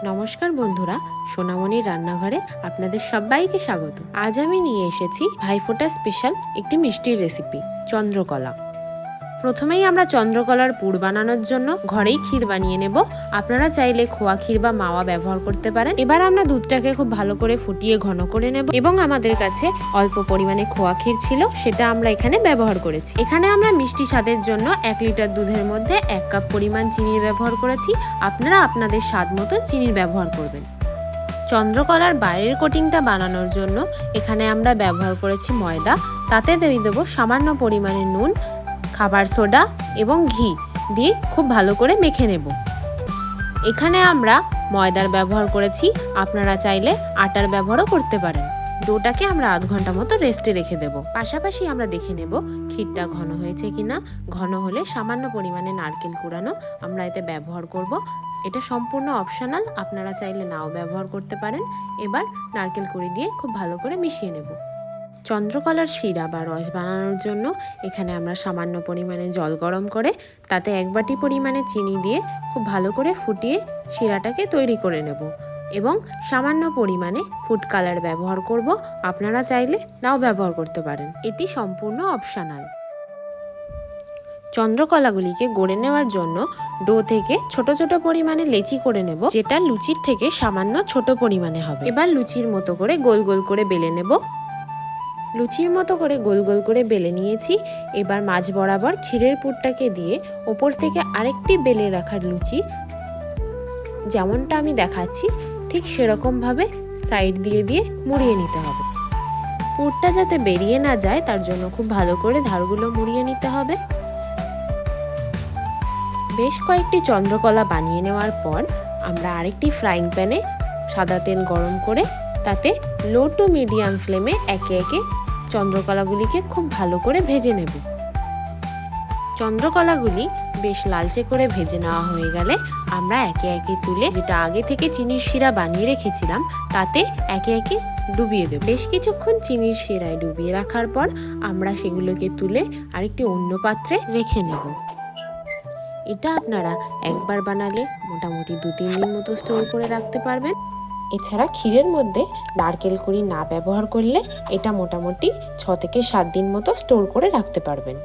নমস্কার বন্ধুরা, সোনামণির রান্নাঘরে আপনাদের সবাইকে স্বাগত। আজ আমি নিয়ে এসেছি ভাইফোঁটা স্পেশাল একটি মিষ্টির রেসিপি, চন্দ্রকলা। প্রথমেই আমরা চন্দ্রকলার পুর বানানোর জন্য ঘরেই ক্ষীর বানিয়ে নেব। আপনারা চাইলে খোয়া ক্ষীর বা মাওয়া ব্যবহার করতে পারেন। এবার আমরা দুধটাকে খুব ভালো করে ফুটিয়ে ঘন করে নেব এবং আমাদের কাছে অল্প পরিমাণে খোয়া ক্ষীর ছিল, সেটা আমরা এখানে ব্যবহার করেছি। এখানে আমরা মিষ্টি স্বাদের জন্য 1 লিটার দুধের মধ্যে 1 কাপ পরিমাণ চিনির ব্যবহার করেছি। আপনারা আপনাদের স্বাদ মতো চিনির ব্যবহার করবেন। চন্দ্রকলার বাইরের কোটিংটা বানানোর জন্য এখানে আমরা ব্যবহার করেছি ময়দা। তাতে দিয়ে দেবো সামান্য পরিমাণে নুন, খাবার সোডা এবং ঘি দিয়ে খুব ভালো করে মেখে নেব। এখানে আমরা ময়দার ব্যবহার করেছি, আপনারা চাইলে আটার ব্যবহারও করতে পারেন। ডোটাকে আমরা আধ ঘন্টা মতো রেস্টে রেখে দেব। পাশাপাশি আমরা দেখে নেব ক্ষীরটা ঘন হয়েছে কিনা। ঘন হলে সামান্য পরিমাণে নারকেল কুড়ানো আমরা এতে ব্যবহার করব। এটা সম্পূর্ণ অপশনাল, আপনারা চাইলে নাও ব্যবহার করতে পারেন। এবার নারকেল কুড়ি দিয়ে খুব ভালো করে মিশিয়ে নেব। চন্দ্রকলার শিরা বা রস বানানোর জন্য এখানে আমরা সামান্য পরিমাণে জল গরম করে তাতে 1 বাটি পরিমাণে চিনি দিয়ে খুব ভালো করে ফুটিয়ে শিরাটাকে তৈরি করে নেব এবং সামান্য পরিমাণে ফুড কালার ব্যবহার করব। আপনারা চাইলে নাও ব্যবহার করতে পারেন, এটি সম্পূর্ণ অপশনাল। চন্দ্রকলাগুলিকে গড়ে নেওয়ার জন্য ডো থেকে ছোট ছোট পরিমাণে লেচি করে নেব, যেটা লুচির থেকে সামান্য ছোট পরিমাণে হবে। এবার লুচির মতো করে গোল গোল করে বেলে নেব। লুচির মতো করে গোল গোল করে বেলে নিয়েছি। এবার মাঝ বরাবর ক্ষীরের পুরটাকে দিয়ে ওপর থেকে আরেকটি বেলে রাখার লুচি, যেমনটা আমি দেখাচ্ছি ঠিক সেরকমভাবে সাইড দিয়ে দিয়ে মুড়িয়ে নিতে হবে। পুরটা যাতে বেরিয়ে না যায় তার জন্য খুব ভালো করে ধারগুলো মুড়িয়ে নিতে হবে। বেশ কয়েকটি চন্দ্রকলা বানিয়ে নেওয়ার পর আমরা আরেকটি ফ্রাইং প্যানে সাদা তেল গরম করে তাতে লো টু মিডিয়াম ফ্লেমে একে একে চন্দ্রকলাগুলিকে খুব ভালো করে ভেজে নেব। চন্দ্রকলাগুলি বেশ লালচে করে ভেজে নেওয়া হয়ে গেলে আমরা একে একে তুলে যেটা আগে থেকে চিনির শিরা বানিয়ে রেখেছিলাম তাতে একে একে ডুবিয়ে দেব। বেশ কিছুক্ষণ চিনির শিরায় ডুবিয়ে রাখার পর আমরা সেগুলোকে তুলে আরেকটি অন্য পাত্রে রেখে নেব। এটা আপনারা একবার বানালে মোটামুটি 2-3 দিন মতো স্টোর করে রাখতে পারবেন। এছাড়া ক্ষীরের মধ্যে নারকেল কুড়ি না ব্যবহার করলে এটা মোটামুটি 6 থেকে 7 দিন মতো স্টোর করে রাখতে পারবেন।